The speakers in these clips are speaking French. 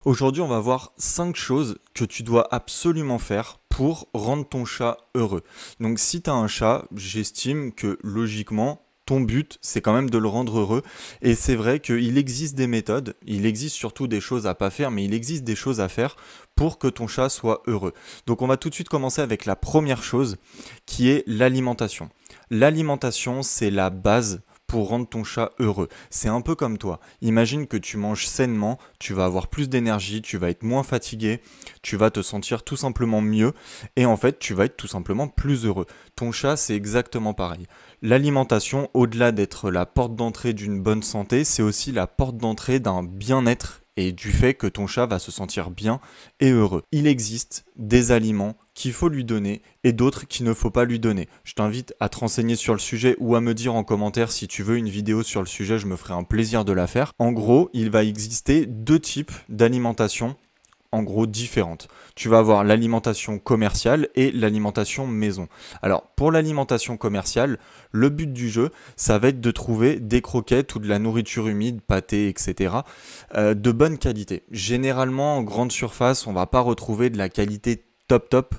Aujourd'hui, on va voir 5 choses que tu dois absolument faire pour rendre ton chat heureux. Donc si tu as un chat, j'estime que logiquement, ton but, c'est quand même de le rendre heureux. Et c'est vrai qu'il existe des méthodes, il existe surtout des choses à pas faire, mais il existe des choses à faire pour que ton chat soit heureux. Donc on va tout de suite commencer avec la première chose, qui est l'alimentation. L'alimentation, c'est la base pour rendre ton chat heureux. C'est un peu comme toi. Imagine que tu manges sainement, tu vas avoir plus d'énergie, tu vas être moins fatigué, tu vas te sentir tout simplement mieux et en fait, tu vas être tout simplement plus heureux. Ton chat, c'est exactement pareil. L'alimentation, au-delà d'être la porte d'entrée d'une bonne santé, c'est aussi la porte d'entrée d'un bien-être et du fait que ton chat va se sentir bien et heureux. Il existe des aliments qu'il faut lui donner et d'autres qu'il ne faut pas lui donner. Je t'invite à te renseigner sur le sujet ou à me dire en commentaire si tu veux une vidéo sur le sujet, je me ferai un plaisir de la faire. En gros, il va exister deux types d'alimentation en gros différentes. Tu vas avoir l'alimentation commerciale et l'alimentation maison. Alors pour l'alimentation commerciale, le but du jeu, ça va être de trouver des croquettes ou de la nourriture humide, pâté, etc. De bonne qualité. Généralement en grande surface, on va pas retrouver de la qualité top,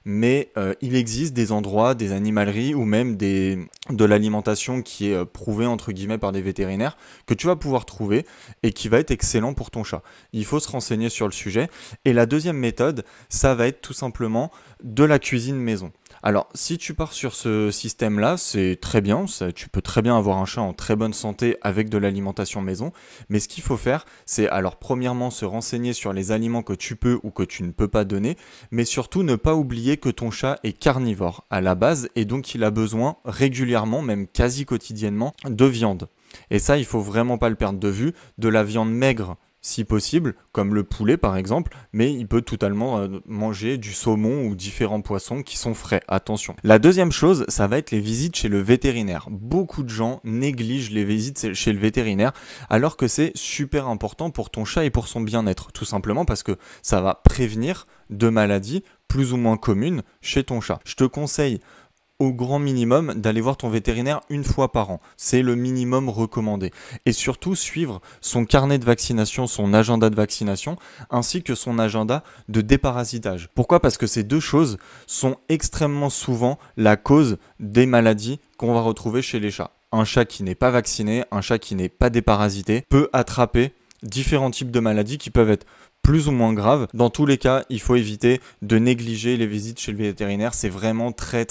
mais il existe des endroits, des animaleries ou même de l'alimentation qui est prouvée entre guillemets par des vétérinaires que tu vas pouvoir trouver et qui va être excellent pour ton chat. Il faut se renseigner sur le sujet. Et la deuxième méthode, ça va être tout simplement de la cuisine maison. Alors, si tu pars sur ce système-là, c'est très bien, tu peux très bien avoir un chat en très bonne santé avec de l'alimentation maison, mais ce qu'il faut faire, c'est alors premièrement se renseigner sur les aliments que tu peux ou que tu ne peux pas donner, mais surtout ne pas oublier que ton chat est carnivore à la base et donc il a besoin régulièrement, même quasi quotidiennement, de viande. Et ça, il faut vraiment pas le perdre de vue, de la viande maigre si possible, comme le poulet par exemple, mais il peut totalement manger du saumon ou différents poissons qui sont frais, attention. La deuxième chose, ça va être les visites chez le vétérinaire. Beaucoup de gens négligent les visites chez le vétérinaire, alors que c'est super important pour ton chat et pour son bien-être, tout simplement parce que ça va prévenir de maladies plus ou moins communes chez ton chat. Je te conseille au grand minimum d'aller voir ton vétérinaire une fois par an. C'est le minimum recommandé. Et surtout suivre son carnet de vaccination, son agenda de vaccination, ainsi que son agenda de déparasitage. Pourquoi ? Parce que ces deux choses sont extrêmement souvent la cause des maladies qu'on va retrouver chez les chats. Un chat qui n'est pas vacciné, un chat qui n'est pas déparasité, peut attraper différents types de maladies qui peuvent être plus ou moins grave. Dans tous les cas, il faut éviter de négliger les visites chez le vétérinaire. C'est vraiment très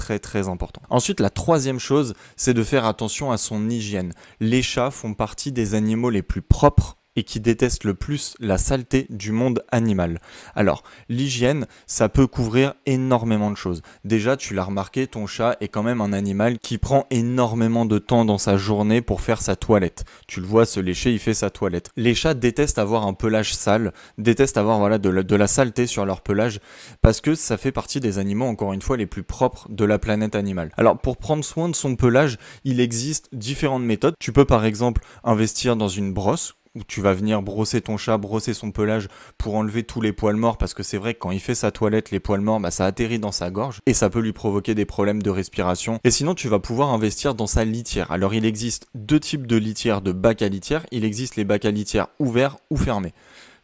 important. Ensuite, la troisième chose, c'est de faire attention à son hygiène. Les chats font partie des animaux les plus propres et qui détestent le plus la saleté du monde animal. Alors, l'hygiène, ça peut couvrir énormément de choses. Déjà, tu l'as remarqué, ton chat est quand même un animal qui prend énormément de temps dans sa journée pour faire sa toilette. Tu le vois se lécher, il fait sa toilette. Les chats détestent avoir un pelage sale, détestent avoir de la saleté sur leur pelage, parce que ça fait partie des animaux, encore une fois, les plus propres de la planète animale. Alors, pour prendre soin de son pelage, il existe différentes méthodes. Tu peux par exemple investir dans une brosse, où tu vas venir brosser ton chat, brosser son pelage pour enlever tous les poils morts, parce que c'est vrai que quand il fait sa toilette, les poils morts, ça atterrit dans sa gorge et ça peut lui provoquer des problèmes de respiration. Et sinon, tu vas pouvoir investir dans sa litière. Alors, il existe deux types de litières, de bacs à litière. Il existe les bacs à litière ouverts ou fermés,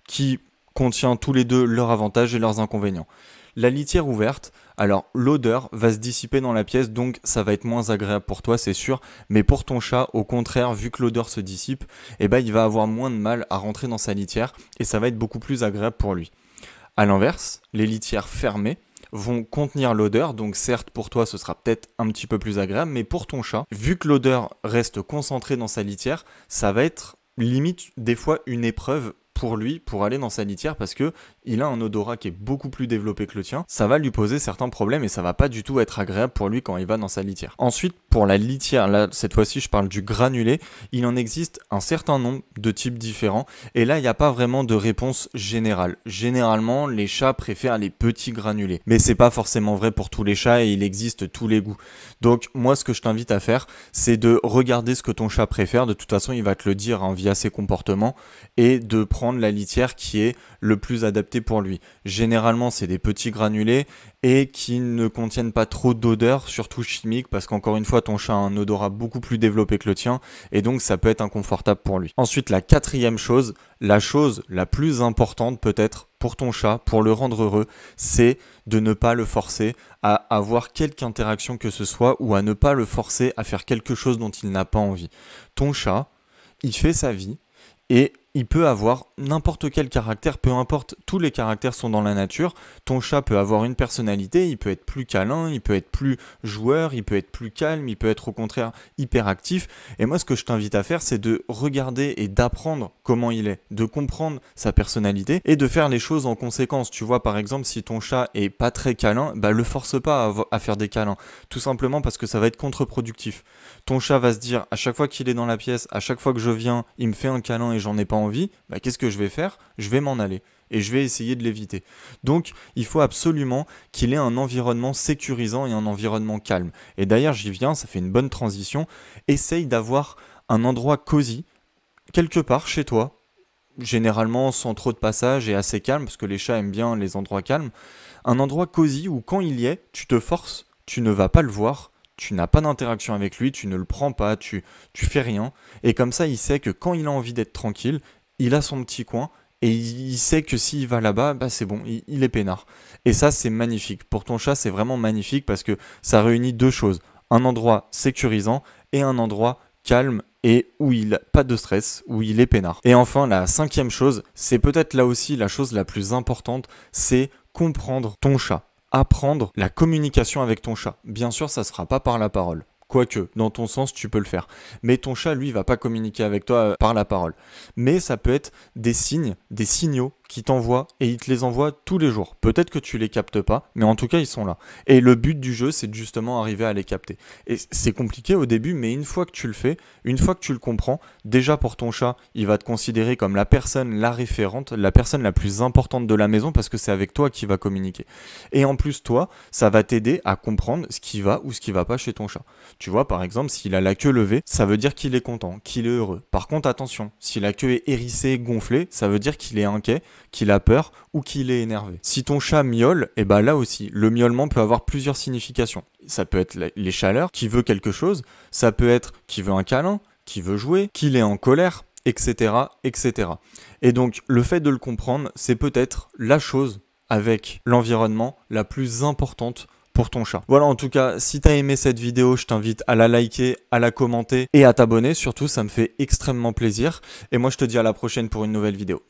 qui contient tous les deux leurs avantages et leurs inconvénients. La litière ouverte, alors l'odeur va se dissiper dans la pièce, donc ça va être moins agréable pour toi, c'est sûr. Mais pour ton chat, au contraire, vu que l'odeur se dissipe, il va avoir moins de mal à rentrer dans sa litière et ça va être beaucoup plus agréable pour lui. A l'inverse, les litières fermées vont contenir l'odeur, donc certes pour toi ce sera peut-être un petit peu plus agréable, mais pour ton chat, vu que l'odeur reste concentrée dans sa litière, ça va être limite des fois une épreuve pour lui, pour aller dans sa litière, parce que il a un odorat qui est beaucoup plus développé que le tien, ça va lui poser certains problèmes et ça va pas du tout être agréable pour lui quand il va dans sa litière. Ensuite, pour la litière, là cette fois-ci je parle du granulé, il en existe un certain nombre de types différents et là il n'y a pas vraiment de réponse générale. Généralement, les chats préfèrent les petits granulés, mais c'est pas forcément vrai pour tous les chats et il existe tous les goûts. Donc moi ce que je t'invite à faire, c'est de regarder ce que ton chat préfère, de toute façon il va te le dire via ses comportements et de prendre prendre la litière qui est le plus adaptée pour lui. Généralement, c'est des petits granulés et qui ne contiennent pas trop d'odeur, surtout chimique, parce qu'encore une fois, ton chat a un odorat beaucoup plus développé que le tien, et donc ça peut être inconfortable pour lui. Ensuite, la quatrième chose, la chose la plus importante peut-être pour ton chat, pour le rendre heureux, c'est de ne pas le forcer à avoir quelque interaction que ce soit ou à ne pas le forcer à faire quelque chose dont il n'a pas envie. Ton chat, il fait sa vie et il peut avoir n'importe quel caractère, peu importe, tous les caractères sont dans la nature. Ton chat peut avoir une personnalité, il peut être plus câlin, il peut être plus joueur, il peut être plus calme, il peut être au contraire hyper actif. Et moi, ce que je t'invite à faire, c'est de regarder et d'apprendre comment il est, de comprendre sa personnalité et de faire les choses en conséquence. Tu vois, par exemple, si ton chat est pas très câlin, bah le force pas à faire des câlins, tout simplement parce que ça va être contre-productif. Ton chat va se dire, à chaque fois qu'il est dans la pièce, à chaque fois que je viens, il me fait un câlin et j'en ai pas envie, bah, qu'est-ce que je vais faire? Je vais m'en aller et je vais essayer de l'éviter. Donc, il faut absolument qu'il ait un environnement sécurisant et un environnement calme. Et d'ailleurs, j'y viens, ça fait une bonne transition. Essaye d'avoir un endroit cosy, quelque part chez toi, généralement sans trop de passage et assez calme, parce que les chats aiment bien les endroits calmes. Un endroit cosy où quand il y est, tu te forces, tu ne vas pas le voir, tu n'as pas d'interaction avec lui, tu ne le prends pas, tu fais rien. Et comme ça, il sait que quand il a envie d'être tranquille, il a son petit coin et il sait que s'il va là-bas, bah c'est bon, il est peinard. Et ça, c'est magnifique. Pour ton chat, c'est vraiment magnifique parce que ça réunit deux choses. Un endroit sécurisant et un endroit calme et où il n'a pas de stress, où il est peinard. Et enfin, la cinquième chose, c'est peut-être là aussi la chose la plus importante, c'est comprendre ton chat. Apprendre la communication avec ton chat. Bien sûr, ça ne se fera pas par la parole. Quoique, dans ton sens, tu peux le faire. Mais ton chat, lui, va pas communiquer avec toi par la parole. Mais ça peut être des signes, des signaux qui t'envoient et il te les envoie tous les jours. Peut-être que tu les captes pas, mais en tout cas, ils sont là. Et le but du jeu, c'est de justement arriver à les capter. Et c'est compliqué au début, mais une fois que tu le fais, une fois que tu le comprends, déjà pour ton chat, il va te considérer comme la personne, la référente, la personne la plus importante de la maison parce que c'est avec toi qu'il va communiquer. Et en plus, toi, ça va t'aider à comprendre ce qui va ou ce qui va pas chez ton chat. Tu vois, par exemple, s'il a la queue levée, ça veut dire qu'il est content, qu'il est heureux. Par contre, attention, si la queue est hérissée, gonflée, ça veut dire qu'il est inquiet, qu'il a peur ou qu'il est énervé. Si ton chat miaule, et ben là aussi, le miaulement peut avoir plusieurs significations. Ça peut être les chaleurs, qui veut quelque chose, ça peut être qu'il veut un câlin, qu'il veut jouer, qu'il est en colère, etc., etc. Et donc, le fait de le comprendre, c'est peut-être la chose avec l'environnement la plus importante pour ton chat. Voilà, en tout cas, si tu as aimé cette vidéo, je t'invite à la liker, à la commenter et à t'abonner. Surtout, ça me fait extrêmement plaisir. Et moi, je te dis à la prochaine pour une nouvelle vidéo.